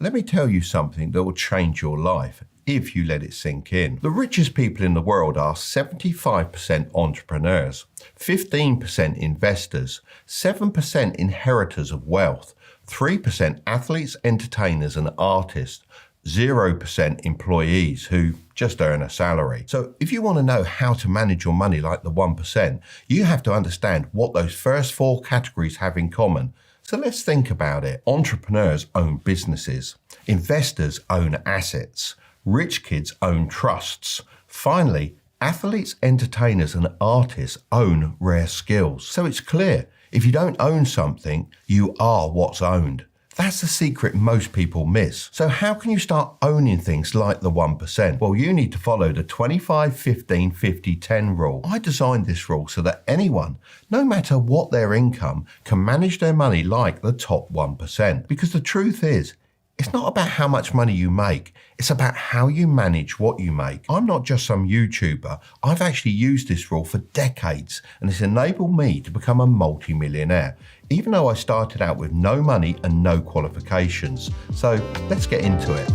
Let me tell you something that will change your life if you let it sink in. The richest people in the world are 75% entrepreneurs, 15% investors, 7% inheritors of wealth, 3% athletes, entertainers and artists, 0% employees who just earn a salary. So if you want to know how to manage your money like the 1%, you have to understand what those first four categories have in common. So let's think about it. Entrepreneurs own businesses. Investors own assets. Rich kids own trusts. Finally, athletes, entertainers and artists own rare skills. So it's clear, if you don't own something, you are what's owned. That's the secret most people miss. So how can you start owning things like the 1%? Well, you need to follow the 25-15-50-10 rule. I designed this rule so that anyone, no matter what their income, can manage their money like the top 1%. Because the truth is, it's not about how much money you make. It's about how you manage what you make. I'm not just some YouTuber. I've actually used this rule for decades, and it's enabled me to become a multi-millionaire, even though I started out with no money and no qualifications. So let's get into it.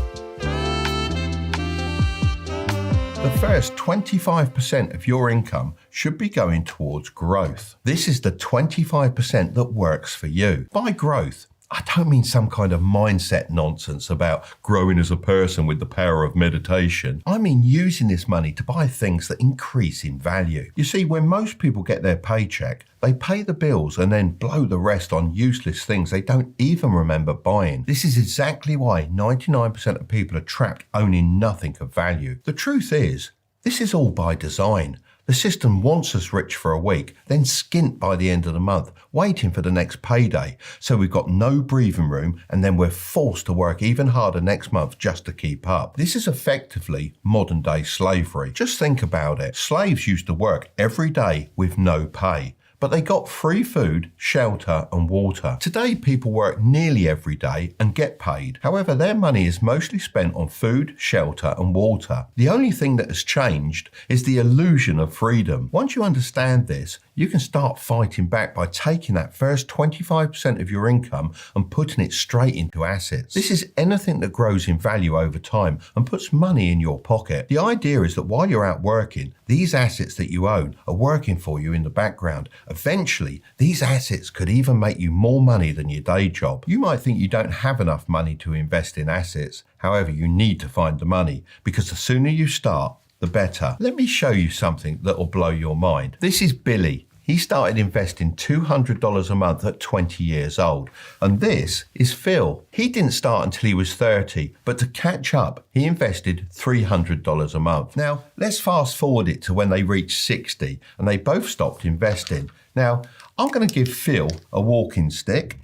The first 25% of your income should be going towards growth. This is the 25% that works for you. By growth, I don't mean some kind of mindset nonsense about growing as a person with the power of meditation. I mean using this money to buy things that increase in value. You see, when most people get their paycheck, they pay the bills and then blow the rest on useless things they don't even remember buying. This is exactly why 99% of people are trapped owning nothing of value. The truth is, this is all by design. The system wants us rich for a week, then skint by the end of the month, waiting for the next payday. So we've got no breathing room, and then we're forced to work even harder next month just to keep up. This is effectively modern day slavery. Just think about it. Slaves used to work every day with no pay, but they got free food, shelter and water. Today, people work nearly every day and get paid. However, their money is mostly spent on food, shelter and water. The only thing that has changed is the illusion of freedom. Once you understand this, you can start fighting back by taking that first 25% of your income and putting it straight into assets. This is anything that grows in value over time and puts money in your pocket. The idea is that while you're out working, these assets that you own are working for you in the background. Eventually, these assets could even make you more money than your day job. You might think you don't have enough money to invest in assets. However, you need to find the money, because the sooner you start, the better. Let me show you something that will blow your mind. This is Billy. He started investing $200 a month at 20 years old. And this is Phil. He didn't start until he was 30, but to catch up, he invested $300 a month. Now, let's fast forward it to when they reached 60 and they both stopped investing. Now, I'm going to give Phil a walking stick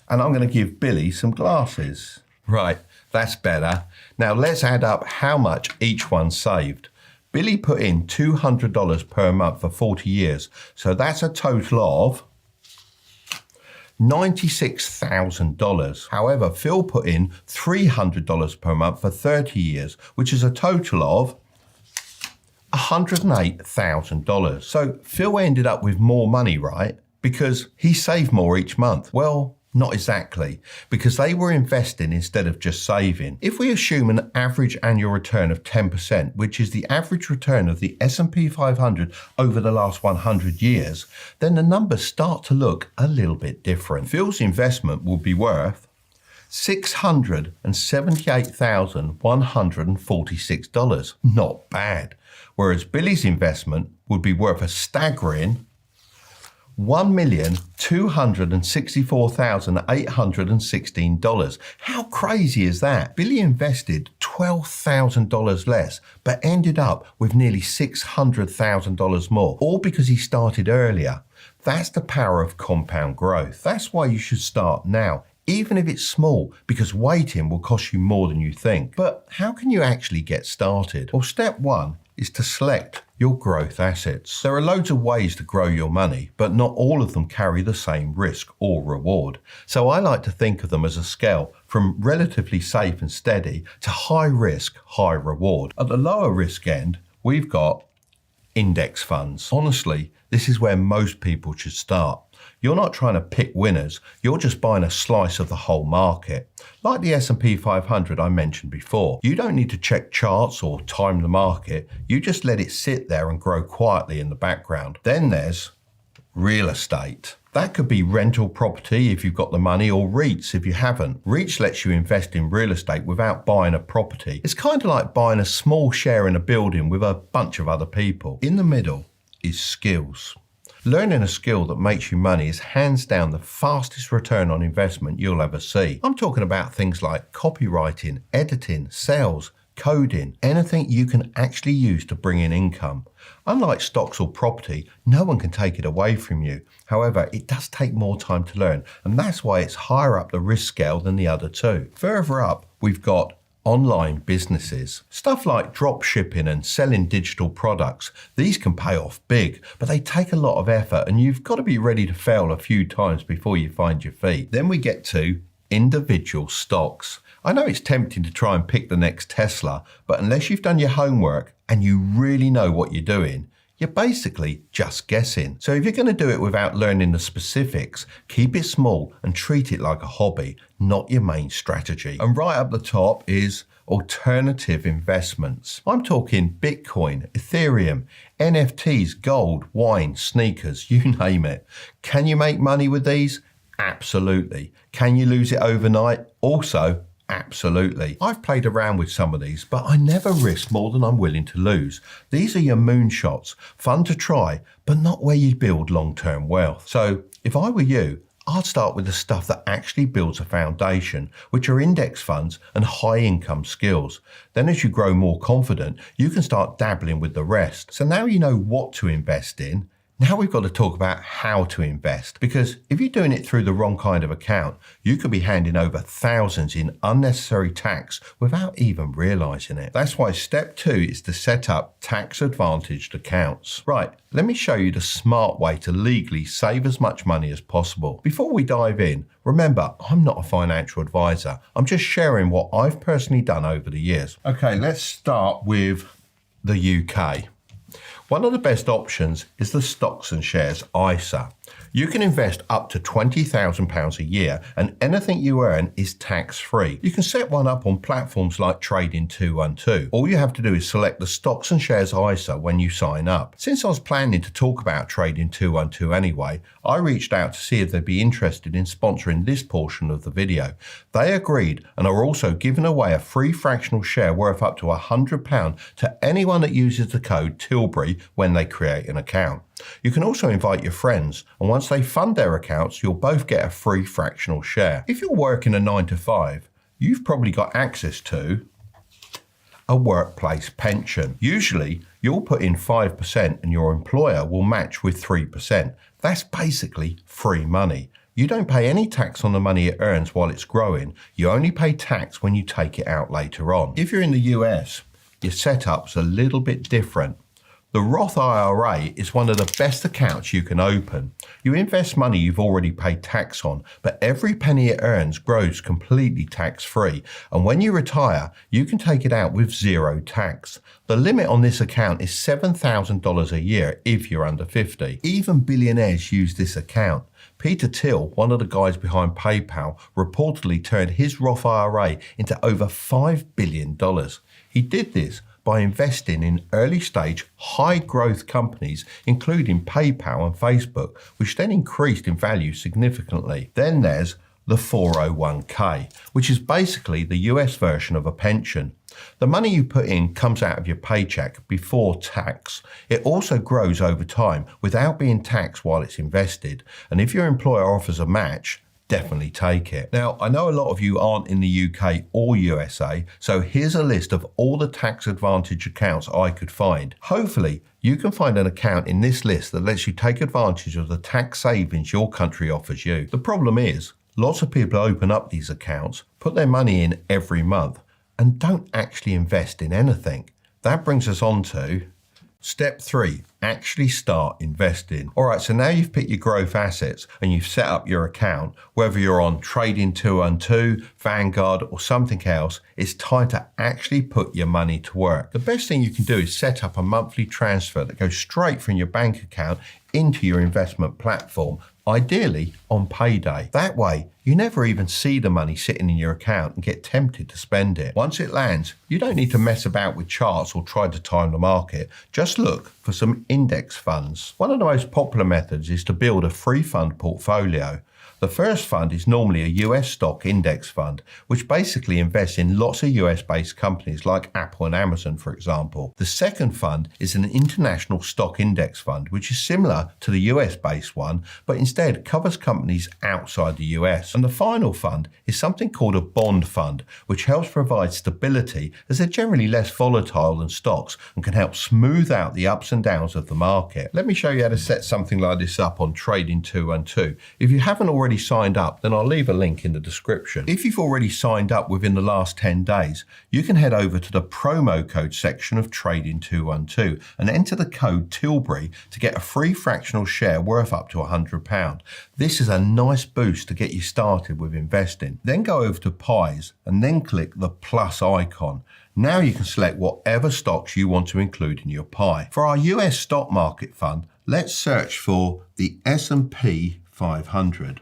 and I'm going to give Billy some glasses. Right, that's better. Now let's add up how much each one saved. Billy put in $200 per month for 40 years, so that's a total of $96,000. However, Phil put in $300 per month for 30 years, which is a total of $108,000. So Phil ended up with more money, right? Because he saved more each month. Well, not exactly, because they were investing instead of just saving. If we assume an average annual return of 10%, which is the average return of the S&P 500 over the last 100 years, then the numbers start to look a little bit different. Phil's investment will be worth $678,146. Not bad. Whereas Billy's investment would be worth a staggering $1,264,816. How crazy is that? Billy invested $12,000 less, but ended up with nearly $600,000 more, all because he started earlier. That's the power of compound growth. That's why you should start now, even if it's small, because waiting will cost you more than you think. But how can you actually get started? Well, step one is to select your growth assets. There are loads of ways to grow your money, but not all of them carry the same risk or reward. So I like to think of them as a scale from relatively safe and steady to high risk, high reward. At the lower risk end, we've got index funds. Honestly, this is where most people should start. You're not trying to pick winners, you're just buying a slice of the whole market. Like the S&P 500 I mentioned before, you don't need to check charts or time the market, you just let it sit there and grow quietly in the background. Then there's real estate. That could be rental property if you've got the money, or REITs if you haven't. REITs lets you invest in real estate without buying a property. It's kind of like buying a small share in a building with a bunch of other people. In the middle is skills. Learning a skill that makes you money is hands down the fastest return on investment you'll ever see. I'm talking about things like copywriting, editing, sales, coding, anything you can actually use to bring in income. Unlike stocks or property, no one can take it away from you. However, it does take more time to learn, and that's why it's higher up the risk scale than the other two. Further up, we've got online businesses. Stuff like drop shipping and selling digital products. These can pay off big, but they take a lot of effort, and you've got to be ready to fail a few times before you find your feet. Then we get to individual stocks. I know it's tempting to try and pick the next Tesla, but unless you've done your homework and you really know what you're doing, you're basically just guessing. So if you're going to do it without learning the specifics, keep it small and treat it like a hobby, not your main strategy. And right up the top is alternative investments. I'm talking Bitcoin, Ethereum, NFTs, gold, wine, sneakers, you name it. Can you make money with these? Absolutely. Can you lose it overnight? Also, absolutely. I've played around with some of these, but I never risk more than I'm willing to lose. These are your moonshots, fun to try, but not where you build long-term wealth. So if I were you, I'd start with the stuff that actually builds a foundation, which are index funds and high income skills. Then as you grow more confident, you can start dabbling with the rest. So now you know what to invest in. Now we've got to talk about how to invest, because if you're doing it through the wrong kind of account, you could be handing over thousands in unnecessary tax without even realizing it. That's why step 2 is to set up tax advantaged accounts. Right, let me show you the smart way to legally save as much money as possible. Before we dive in, remember, I'm not a financial advisor. I'm just sharing what I've personally done over the years. Okay, let's start with the UK. One of the best options is the Stocks and Shares ISA. You can invest up to £20,000 a year, and anything you earn is tax-free. You can set one up on platforms like Trading 212. All you have to do is select the Stocks and Shares ISA when you sign up. Since I was planning to talk about Trading 212 anyway, I reached out to see if they'd be interested in sponsoring this portion of the video. They agreed and are also giving away a free fractional share worth up to £100 to anyone that uses the code Tilbury when they create an account. You can also invite your friends, and once they fund their accounts, you'll both get a free fractional share. If you're working a 9 to 5, you've probably got access to a workplace pension. Usually, you'll put in 5% and your employer will match with 3%. That's basically free money. You don't pay any tax on the money it earns while it's growing. You only pay tax when you take it out later on. If you're in the US, your setup's a little bit different. The Roth IRA is one of the best accounts you can open. You invest money you've already paid tax on, but every penny it earns grows completely tax-free. And when you retire, you can take it out with zero tax. The limit on this account is $7,000 a year if you're under 50. Even billionaires use this account. Peter Thiel, one of the guys behind PayPal, reportedly turned his Roth IRA into over $5 billion. He did this by investing in early-stage, high-growth companies, including PayPal and Facebook, which then increased in value significantly. Then there's the 401k, which is basically the US version of a pension. The money you put in comes out of your paycheck before tax. It also grows over time without being taxed while it's invested. And if your employer offers a match, definitely take it. Now, I know a lot of you aren't in the UK or USA, so here's a list of all the tax advantage accounts I could find. Hopefully, you can find an account in this list that lets you take advantage of the tax savings your country offers you. The problem is, lots of people open up these accounts, put their money in every month, and don't actually invest in anything. That brings us on to step 3, actually start investing. All right, so now you've picked your growth assets and you've set up your account, whether you're on Trading 212, Vanguard, or something else, it's time to actually put your money to work. The best thing you can do is set up a monthly transfer that goes straight from your bank account into your investment platform. ideally on payday. That way, you never even see the money sitting in your account and get tempted to spend it. Once it lands, you don't need to mess about with charts or try to time the market. Just look for some index funds. One of the most popular methods is to build a free fund portfolio. The first fund is normally a US stock index fund, which basically invests in lots of US-based companies like Apple and Amazon, for example. The second fund is an international stock index fund, which is similar to the US-based one, but instead covers companies outside the US. And the final fund is something called a bond fund, which helps provide stability as they're generally less volatile than stocks and can help smooth out the ups and downs of the market. Let me show you how to set something like this up on Trading 212. If you haven't already signed up, then I'll leave a link in the description. If you've already signed up within the last 10 days, you can head over to the promo code section of Trading 212 and enter the code Tilbury to get a free fractional share worth up to £100. This is a nice boost to get you started with investing. Then go over to pies and then click the plus icon. Now you can select whatever stocks you want to include in your pie. For our US stock market fund, let's search for the S&P 500.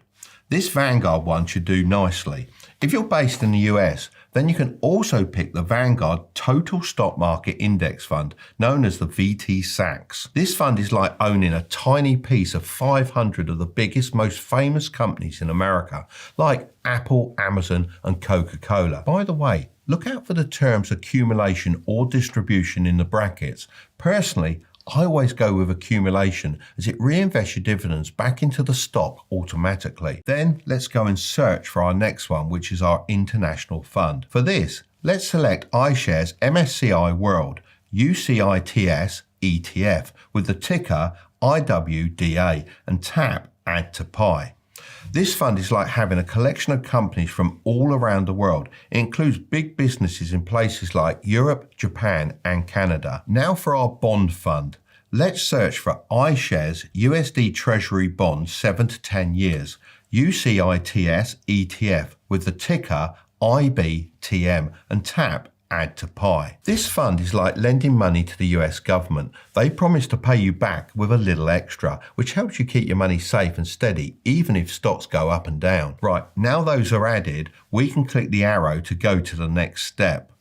This Vanguard one should do nicely. If you're based in the US, then you can also pick the Vanguard Total Stock Market Index Fund, known as the VT-SAX. This fund is like owning a tiny piece of 500 of the biggest, most famous companies in America, like Apple, Amazon, and Coca-Cola. By the way, look out for the terms accumulation or distribution in the brackets. Personally, I always go with accumulation as it reinvests your dividends back into the stock automatically. Then let's go and search for our next one, which is our international fund. For this, let's select iShares MSCI World UCITS ETF with the ticker IWDA and tap Add to Pie. This fund is like having a collection of companies from all around the world. It includes big businesses in places like Europe, Japan, and Canada. Now for our bond fund. Let's search for iShares USD Treasury Bonds 7 to 10 years, UCITS ETF with the ticker IBTM and tap Add to Pie. This fund is like lending money to the US government. They promise to pay you back with a little extra, which helps you keep your money safe and steady, even if stocks go up and down. Right, now those are added, we can click the arrow to go to the next step.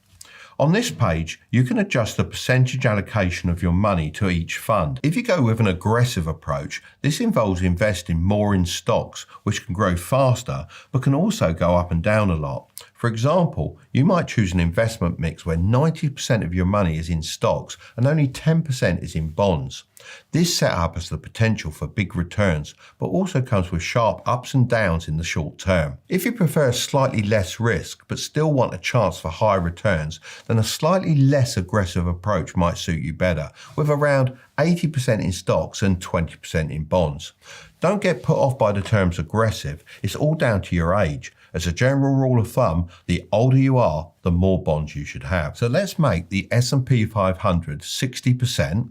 On this page, you can adjust the percentage allocation of your money to each fund. If you go with an aggressive approach, this involves investing more in stocks, which can grow faster, but can also go up and down a lot. For example, you might choose an investment mix where 90% of your money is in stocks and only 10% is in bonds. This setup has the potential for big returns, but also comes with sharp ups and downs in the short term. If you prefer slightly less risk, but still want a chance for high returns, then a slightly less aggressive approach might suit you better, with around 80% in stocks and 20% in bonds. Don't get put off by the terms aggressive, it's all down to your age. As a general rule of thumb, the older you are, the more bonds you should have. So let's make the S&P 500 60%,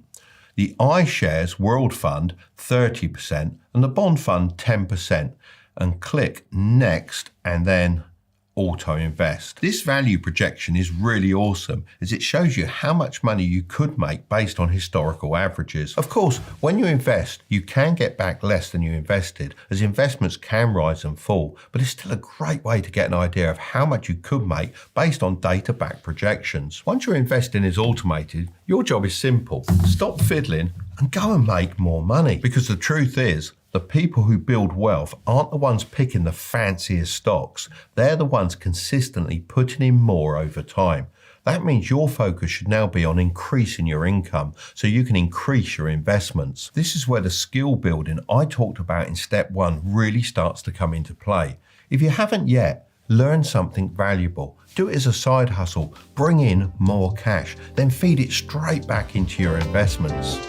the iShares World Fund 30%, and the bond fund 10%, and click Next and then Auto Invest. This value projection is really awesome as it shows you how much money you could make based on historical averages. Of course, when you invest, you can get back less than you invested as investments can rise and fall, but it's still a great way to get an idea of how much you could make based on data-backed projections. Once your investing is automated, your job is simple. Stop fiddling and go and make more money. Because the truth is, the people who build wealth aren't the ones picking the fanciest stocks. They're the ones consistently putting in more over time. That means your focus should now be on increasing your income so you can increase your investments. This is where the skill building I talked about in step 1 really starts to come into play. If you haven't yet, learn something valuable. Do it as a side hustle. Bring in more cash, then feed it straight back into your investments.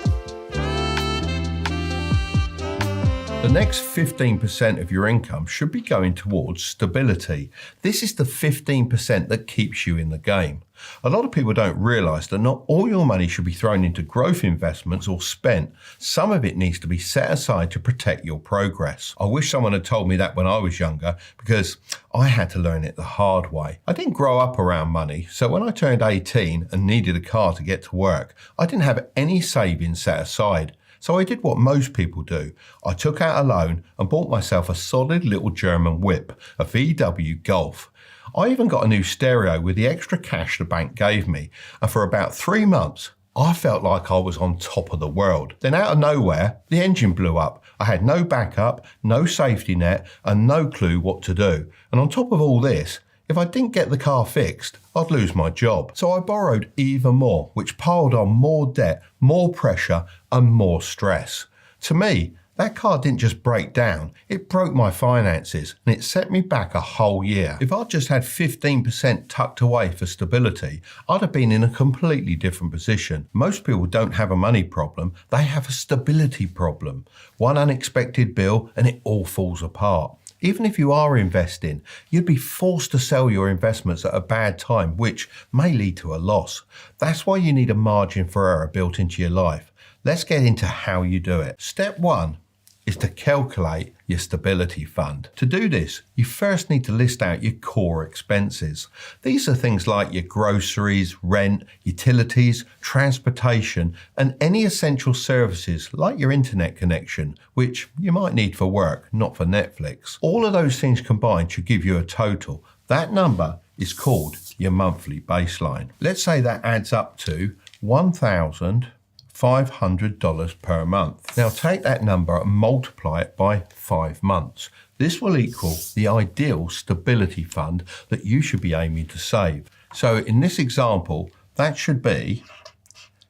The next 15% of your income should be going towards stability. This is the 15% that keeps you in the game. A lot of people don't realise that not all your money should be thrown into growth investments or spent. Some of it needs to be set aside to protect your progress. I wish someone had told me that when I was younger because I had to learn it the hard way. I didn't grow up around money, so when I turned 18 and needed a car to get to work, I didn't have any savings set aside. So I did what most people do. I took out a loan and bought myself a solid little German whip, a VW Golf. I even got a new stereo with the extra cash the bank gave me, and for about 3 months, I felt like I was on top of the world. Then out of nowhere, the engine blew up. I had no backup, no safety net, and no clue what to do. And on top of all this, if I didn't get the car fixed, I'd lose my job. So I borrowed even more, which piled on more debt, more pressure, and more stress. To me, that car didn't just break down, it broke my finances and it set me back a whole year. If I'd just had 15% tucked away for stability, I'd have been in a completely different position. Most people don't have a money problem, they have a stability problem. One unexpected bill and it all falls apart. Even if you are investing, you'd be forced to sell your investments at a bad time, which may lead to a loss. That's why you need a margin for error built into your life. Let's get into how you do it. Step 1 is to calculate your stability fund. To do this, you first need to list out your core expenses. These are things like your groceries, rent, utilities, transportation, and any essential services like your internet connection, which you might need for work, not for Netflix. All of those things combined should give you a total. That number is called your monthly baseline. Let's say that adds up to $1,500 per month. Now take that number and multiply it by 5 months. This will equal the ideal stability fund that you should be aiming to save. So in this example, that should be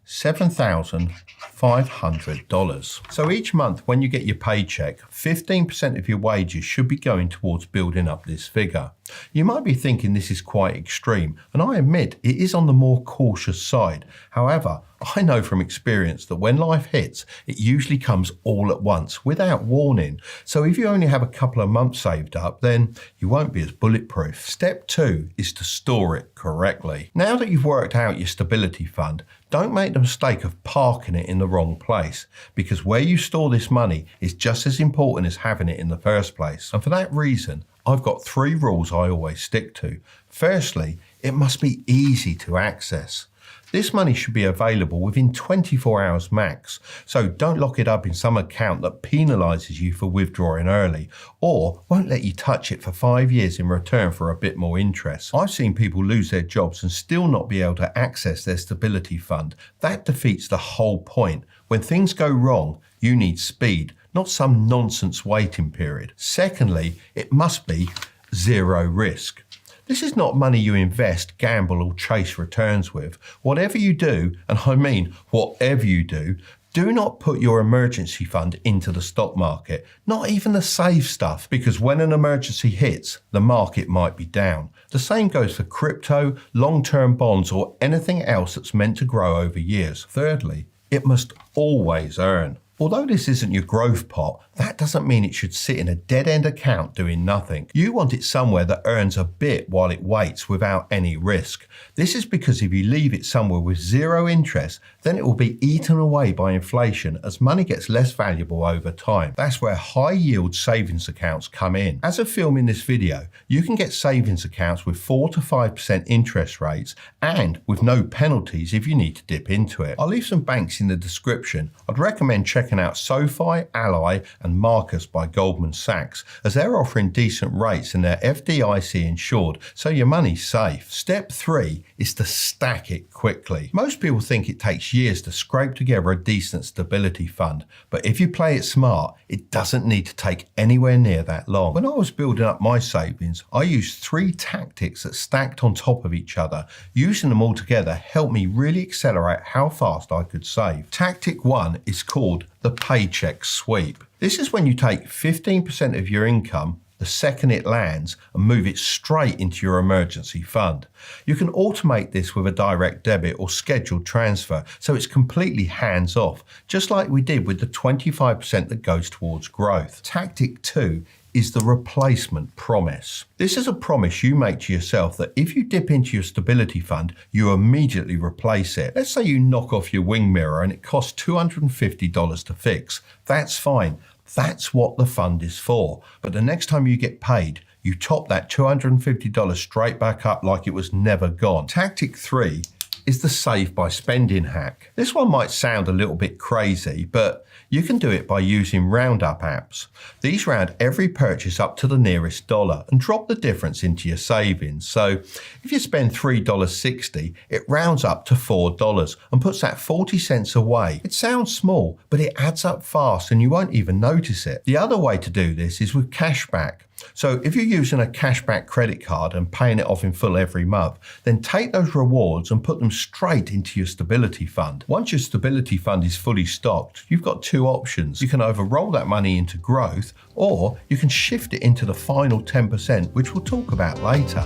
$7,500. So each month when you get your paycheck, 15% of your wages should be going towards building up this figure. You might be thinking this is quite extreme, and I admit it is on the more cautious side. However, I know from experience that when life hits, it usually comes all at once without warning. So if you only have a couple of months saved up, then you won't be as bulletproof. Step 2 is to store it correctly. Now that you've worked out your stability fund, don't make the mistake of parking it in the wrong place, because where you store this money is just as important as having it in the first place. And for that reason, I've got 3 rules I always stick to. Firstly, it must be easy to access. This money should be available within 24 hours max, so don't lock it up in some account that penalises you for withdrawing early, or won't let you touch it for 5 years in return for a bit more interest. I've seen people lose their jobs and still not be able to access their stability fund. That defeats the whole point. When things go wrong, you need speed, not some nonsense waiting period. Secondly, it must be zero risk. This is not money you invest, gamble, or chase returns with. Whatever you do, and I mean whatever you do not put your emergency fund into the stock market, not even the safe stuff, because when an emergency hits, the market might be down. The same goes for crypto, long-term bonds, or anything else that's meant to grow over years. Thirdly, it must always earn. Although this isn't your growth pot, that doesn't mean it should sit in a dead-end account doing nothing. You want it somewhere that earns a bit while it waits without any risk. This is because if you leave it somewhere with zero interest, then it will be eaten away by inflation as money gets less valuable over time. That's where high-yield savings accounts come in. As of filming this video, you can get savings accounts with 4 to 5% interest rates and with no penalties if you need to dip into it. I'll leave some banks in the description. I'd recommend checking out SoFi, Ally, and Marcus by Goldman Sachs, as they're offering decent rates and they're FDIC insured, so your money's safe. Step 3 is to stack it quickly. Most people think it takes years to scrape together a decent stability fund, but if you play it smart, it doesn't need to take anywhere near that long. When I was building up my savings, I used 3 tactics that stacked on top of each other. Using them all together helped me really accelerate how fast I could save. Tactic 1 is called the paycheck sweep. This is when you take 15% of your income the second it lands and move it straight into your emergency fund. You can automate this with a direct debit or scheduled transfer, so it's completely hands-off, just like we did with the 25% that goes towards growth. Tactic 2 is the replacement promise. This is a promise you make to yourself that if you dip into your stability fund, you immediately replace it. Let's say you knock off your wing mirror and it costs $250 to fix. That's fine. That's what the fund is for. But the next time you get paid, you top that $250 straight back up like it was never gone. Tactic 3 is the save by spending hack. This one might sound a little bit crazy, but you can do it by using roundup apps. These round every purchase up to the nearest dollar and drop the difference into your savings. So if you spend $3.60, it rounds up to $4 and puts that 40 cents away. It sounds small, but it adds up fast and you won't even notice it. The other way to do this is with cashback. So if you're using a cashback credit card and paying it off in full every month, then take those rewards and put them straight into your stability fund. Once your stability fund is fully stocked, you've got two options. You can either roll that money into growth, or you can shift it into the final 10%, which we'll talk about later.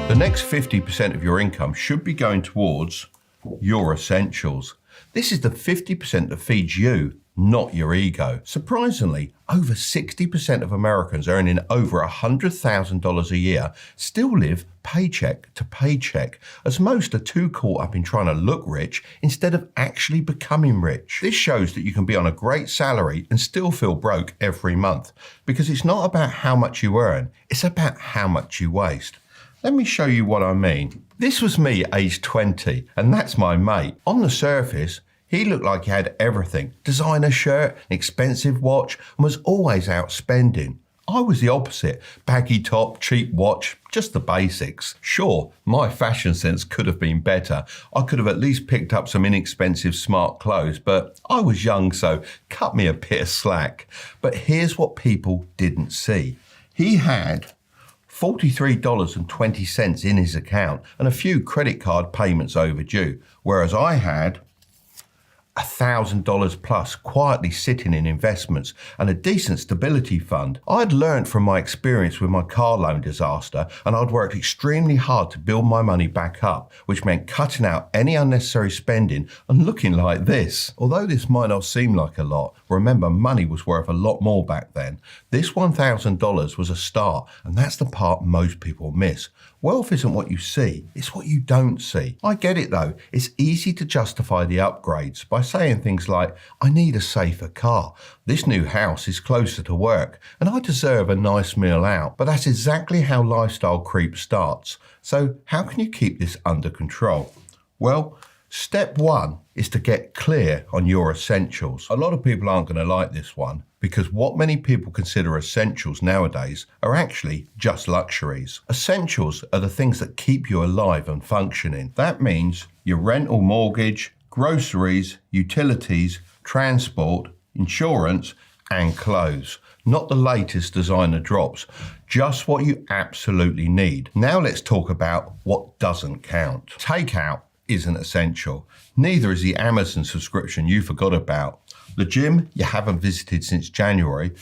The next 50% of your income should be going towards your essentials. This is the 50% that feeds you, not your ego. Surprisingly, over 60% of Americans earning over $100,000 a year still live paycheck to paycheck, as most are too caught up in trying to look rich instead of actually becoming rich. This shows that you can be on a great salary and still feel broke every month, because it's not about how much you earn, it's about how much you waste. Let me show you what I mean. This was me aged 20, and that's my mate. On the surface, he looked like he had everything: designer shirt, an expensive watch, and was always out spending. I was the opposite: baggy top, cheap watch, just the basics. Sure, my fashion sense could have been better. I could have at least picked up some inexpensive smart clothes, but I was young, so cut me a bit of slack. But here's what people didn't see. He had $43.20 in his account and a few credit card payments overdue, whereas I had $1,000 plus quietly sitting in investments and a decent stability fund. I'd learned from my experience with my car loan disaster, and I'd worked extremely hard to build my money back up, which meant cutting out any unnecessary spending and looking like this. Although this might not seem like a lot, remember, money was worth a lot more back then. This $1,000 was a start, and that's the part most people miss. Wealth isn't what you see, it's what you don't see. I get it though. It's easy to justify the upgrades by saying things like, I need a safer car, this new house is closer to work, and I deserve a nice meal out. But that's exactly how lifestyle creep starts. So how can you keep this under control? Well, step one is to get clear on your essentials. A lot of people aren't going to like this one, because what many people consider essentials nowadays are actually just luxuries. Essentials are the things that keep you alive and functioning. That means your rent or mortgage, groceries, utilities, transport, insurance, and clothes. Not the latest designer drops, just what you absolutely need. Now let's talk about what doesn't count. Takeout isn't essential. Neither is the Amazon subscription you forgot about, the gym you haven't visited since January,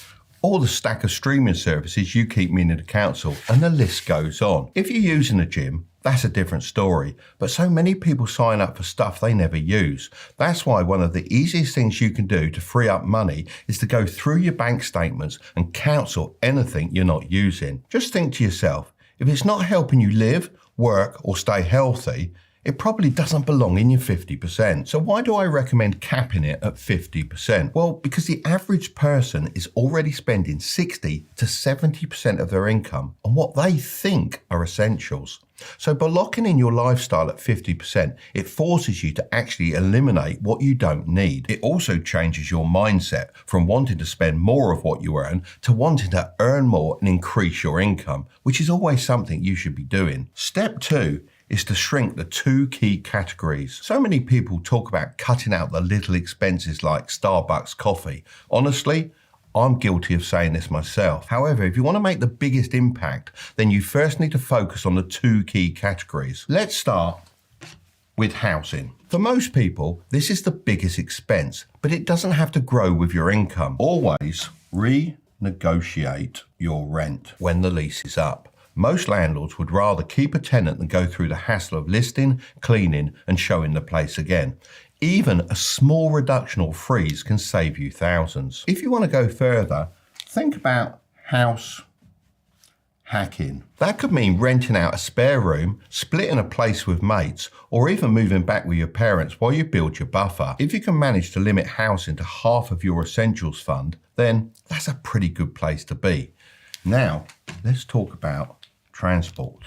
or the stack of streaming services you keep meaning to cancel, and the list goes on. If you're using a gym, that's a different story, but so many people sign up for stuff they never use. That's why one of the easiest things you can do to free up money is to go through your bank statements and cancel anything you're not using. Just think to yourself, if it's not helping you live, work, or stay healthy, it probably doesn't belong in your 50%. So why do I recommend capping it at 50%? Well, because the average person is already spending 60 to 70% of their income on what they think are essentials. So by locking in your lifestyle at 50%, it forces you to actually eliminate what you don't need. It also changes your mindset from wanting to spend more of what you earn to wanting to earn more and increase your income, which is always something you should be doing. Step two is to shrink the two key categories. So many people talk about cutting out the little expenses like Starbucks coffee. Honestly, I'm guilty of saying this myself. However, if you want to make the biggest impact, then you first need to focus on the two key categories. Let's start with housing. For most people, this is the biggest expense, but it doesn't have to grow with your income. Always renegotiate your rent when the lease is up. Most landlords would rather keep a tenant than go through the hassle of listing, cleaning, and showing the place again. Even a small reduction or freeze can save you thousands. If you want to go further, think about house hacking. That could mean renting out a spare room, splitting a place with mates, or even moving back with your parents while you build your buffer. If you can manage to limit housing to half of your essentials fund, then that's a pretty good place to be. Now, let's talk about transport.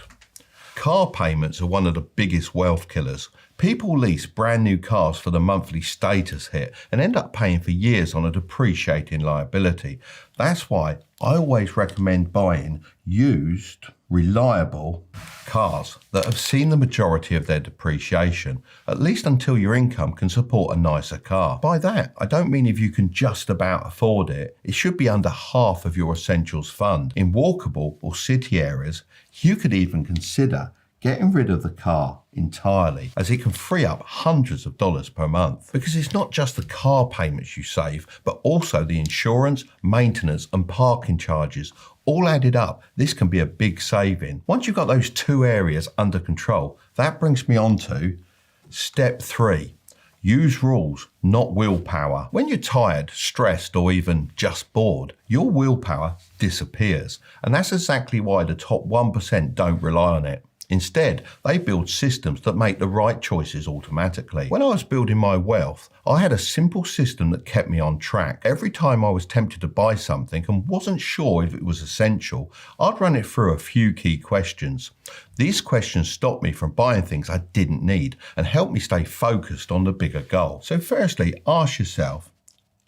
Car payments are one of the biggest wealth killers. People lease brand new cars for the monthly status hit and end up paying for years on a depreciating liability. That's why I always recommend buying used, reliable cars that have seen the majority of their depreciation, at least until your income can support a nicer car. By that, I don't mean if you can just about afford it. It should be under half of your essentials fund. In walkable or city areas, you could even consider getting rid of the car entirely, as it can free up hundreds of dollars per month. Because it's not just the car payments you save, but also the insurance, maintenance and parking charges. All added up, this can be a big saving. Once you've got those two areas under control, that brings me on to step 3. Use rules, not willpower. When you're tired, stressed, or even just bored, your willpower disappears. And that's exactly why the top 1% don't rely on it. Instead, they build systems that make the right choices automatically. When I was building my wealth, I had a simple system that kept me on track. Every time I was tempted to buy something and wasn't sure if it was essential, I'd run it through a few key questions. These questions stopped me from buying things I didn't need and helped me stay focused on the bigger goal. So firstly, ask yourself,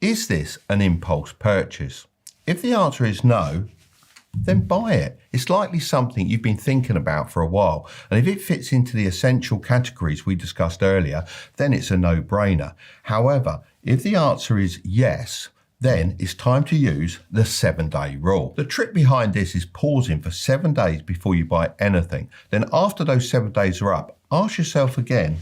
is this an impulse purchase? If the answer is no, then buy it. It's likely something you've been thinking about for a while, and if it fits into the essential categories we discussed earlier, then it's a no-brainer. However, if the answer is yes, then it's time to use the 7-day rule. The trick behind this is pausing for 7 days before you buy anything. Then after those 7 days are up, ask yourself again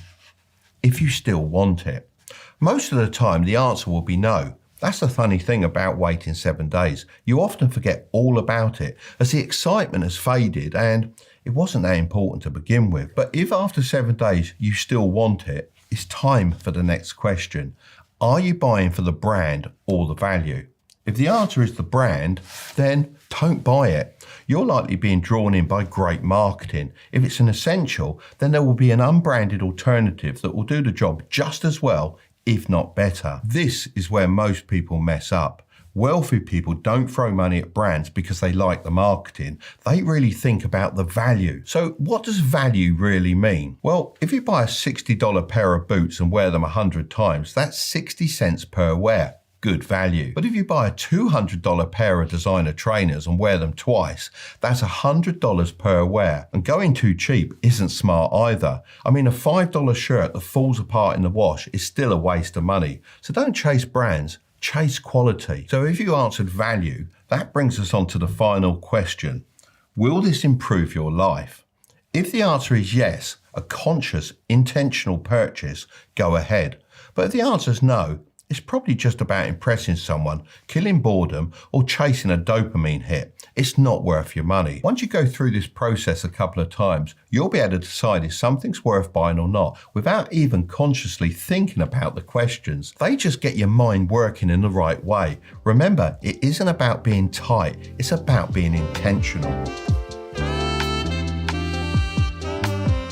if you still want it. Most of the time, the answer will be no. That's the funny thing about waiting 7 days. You often forget all about it as the excitement has faded and it wasn't that important to begin with. But if after 7 days you still want it, it's time for the next question. Are you buying for the brand or the value? If the answer is the brand, then don't buy it. You're likely being drawn in by great marketing. If it's an essential, then there will be an unbranded alternative that will do the job just as well, if not better. This is where most people mess up. Wealthy people don't throw money at brands because they like the marketing. They really think about the value. So what does value really mean? Well, if you buy a $60 pair of boots and wear them 100 times, that's 60 cents per wear. Good value. But if you buy a $200 pair of designer trainers and wear them twice, that's $100 per wear. And going too cheap isn't smart either. I mean, a $5 shirt that falls apart in the wash is still a waste of money. So don't chase brands, chase quality. So if you answered value, that brings us on to the final question. Will this improve your life? If the answer is yes, a conscious, intentional purchase, go ahead. But if the answer is no, it's probably just about impressing someone, killing boredom, or chasing a dopamine hit. It's not worth your money. Once you go through this process a couple of times, you'll be able to decide if something's worth buying or not without even consciously thinking about the questions. They just get your mind working in the right way. Remember, it isn't about being tight, it's about being intentional.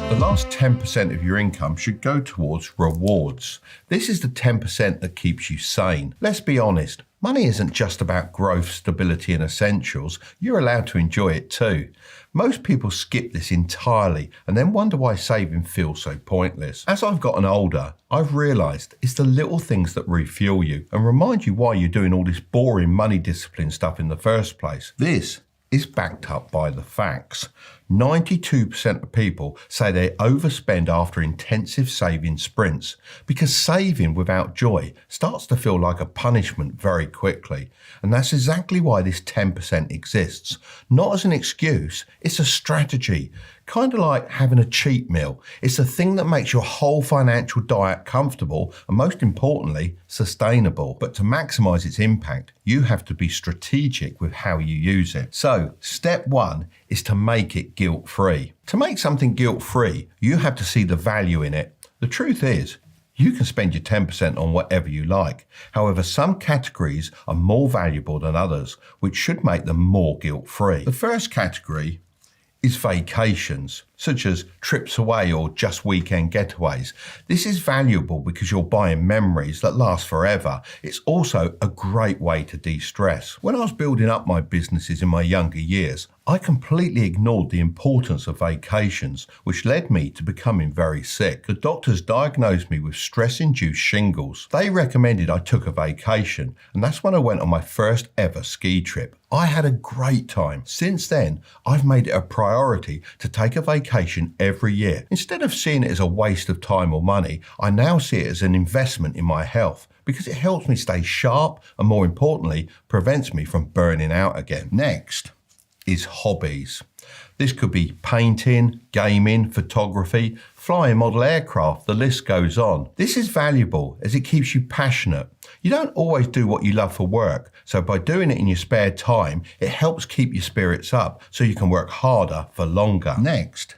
The last 10% of your income should go towards rewards. This is the 10% that keeps you sane. Let's be honest, money isn't just about growth, stability and essentials. You're allowed to enjoy it too. Most people skip this entirely and then wonder why saving feels so pointless. As I've gotten older, I've realised it's the little things that refuel you and remind you why you're doing all this boring money discipline stuff in the first place. This is backed up by the facts. 92% of people say they overspend after intensive saving sprints because saving without joy starts to feel like a punishment very quickly. And that's exactly why this 10% exists. Not as an excuse, it's a strategy. Kind of like having a cheat meal. It's the thing that makes your whole financial diet comfortable and, most importantly, sustainable. But to maximize its impact, you have to be strategic with how you use it. So, step 1 is to make it guilt-free. To make something guilt-free, you have to see the value in it. The truth is, you can spend your 10% on whatever you like. However, some categories are more valuable than others, which should make them more guilt-free. The first category is vacations. such as trips away or just weekend getaways. This is valuable because you're buying memories that last forever. It's also a great way to de-stress. When I was building up my businesses in my younger years, I completely ignored the importance of vacations, which led me to becoming very sick. The doctors diagnosed me with stress-induced shingles. They recommended I took a vacation, and that's when I went on my first ever ski trip. I had a great time. Since then, I've made it a priority to take a vacation every year. Instead of seeing it as a waste of time or money, I now see it as an investment in my health because it helps me stay sharp and, more importantly, prevents me from burning out again. Next is hobbies. This could be painting, gaming, photography, flying model aircraft, the list goes on. This is valuable as it keeps you passionate. You don't always do what you love for work, so by doing it in your spare time, it helps keep your spirits up so you can work harder for longer. Next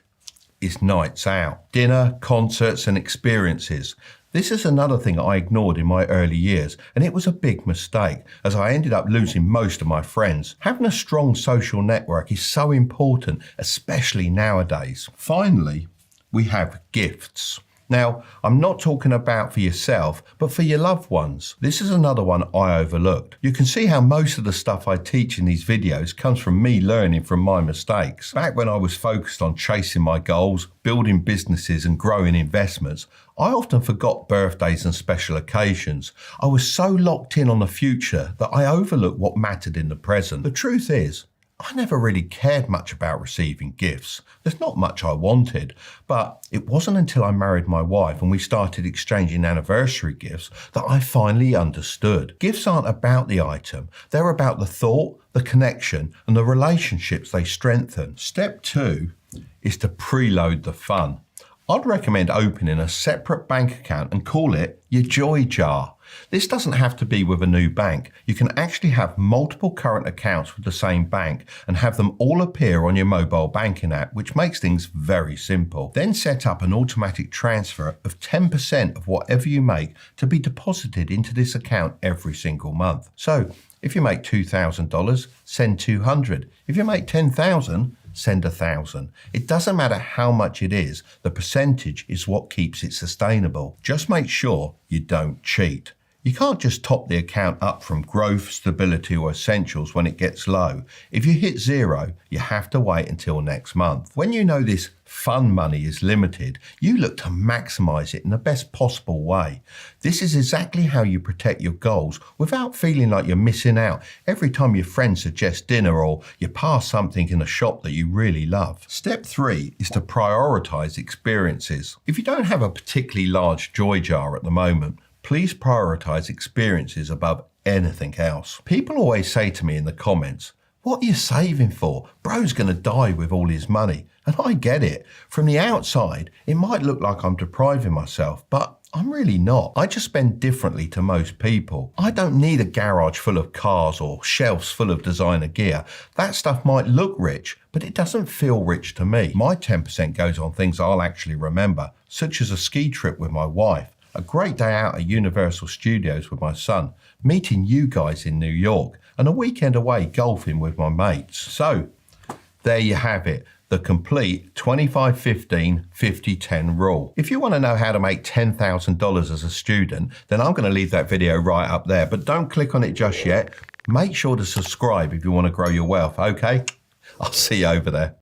is nights out. Dinner, concerts and experiences. This is another thing I ignored in my early years, and it was a big mistake as I ended up losing most of my friends. Having a strong social network is so important, especially nowadays. Finally, we have gifts. Now, I'm not talking about for yourself, but for your loved ones. This is another one I overlooked. You can see how most of the stuff I teach in these videos comes from me learning from my mistakes. Back when I was focused on chasing my goals, building businesses and growing investments, I often forgot birthdays and special occasions. I was so locked in on the future that I overlooked what mattered in the present. The truth is, I never really cared much about receiving gifts. There's not much I wanted, but it wasn't until I married my wife and we started exchanging anniversary gifts that I finally understood. Gifts aren't about the item, they're about the thought, the connection, and the relationships they strengthen. Step 2 is to preload the fun. I'd recommend opening a separate bank account and call it your joy jar. This doesn't have to be with a new bank. You can actually have multiple current accounts with the same bank and have them all appear on your mobile banking app, which makes things very simple. Then set up an automatic transfer of 10% of whatever you make to be deposited into this account every single month. So if you make $2,000, send $200. If you make $10,000, send $1,000. It doesn't matter how much it is, the percentage is what keeps it sustainable. Just make sure you don't cheat. You can't just top the account up from growth, stability or essentials when it gets low. If you hit zero, you have to wait until next month. When you know this fun money is limited, you look to maximize it in the best possible way. This is exactly how you protect your goals without feeling like you're missing out every time your friend suggests dinner or you pass something in a shop that you really love. Step 3 is to prioritize experiences. If you don't have a particularly large joy jar at the moment, please prioritize experiences above anything else. People always say to me in the comments, "What are you saving for? Bro's gonna die with all his money." And I get it. From the outside, it might look like I'm depriving myself, but I'm really not. I just spend differently to most people. I don't need a garage full of cars or shelves full of designer gear. That stuff might look rich, but it doesn't feel rich to me. My 10% goes on things I'll actually remember, such as a ski trip with my wife, a great day out at Universal Studios with my son, meeting you guys in New York, and a weekend away golfing with my mates. So, there you have it, the complete 25-15-50-10 rule. If you want to know how to make $10,000 as a student, then I'm going to leave that video right up there, but don't click on it just yet. Make sure to subscribe if you want to grow your wealth, okay? I'll see you over there.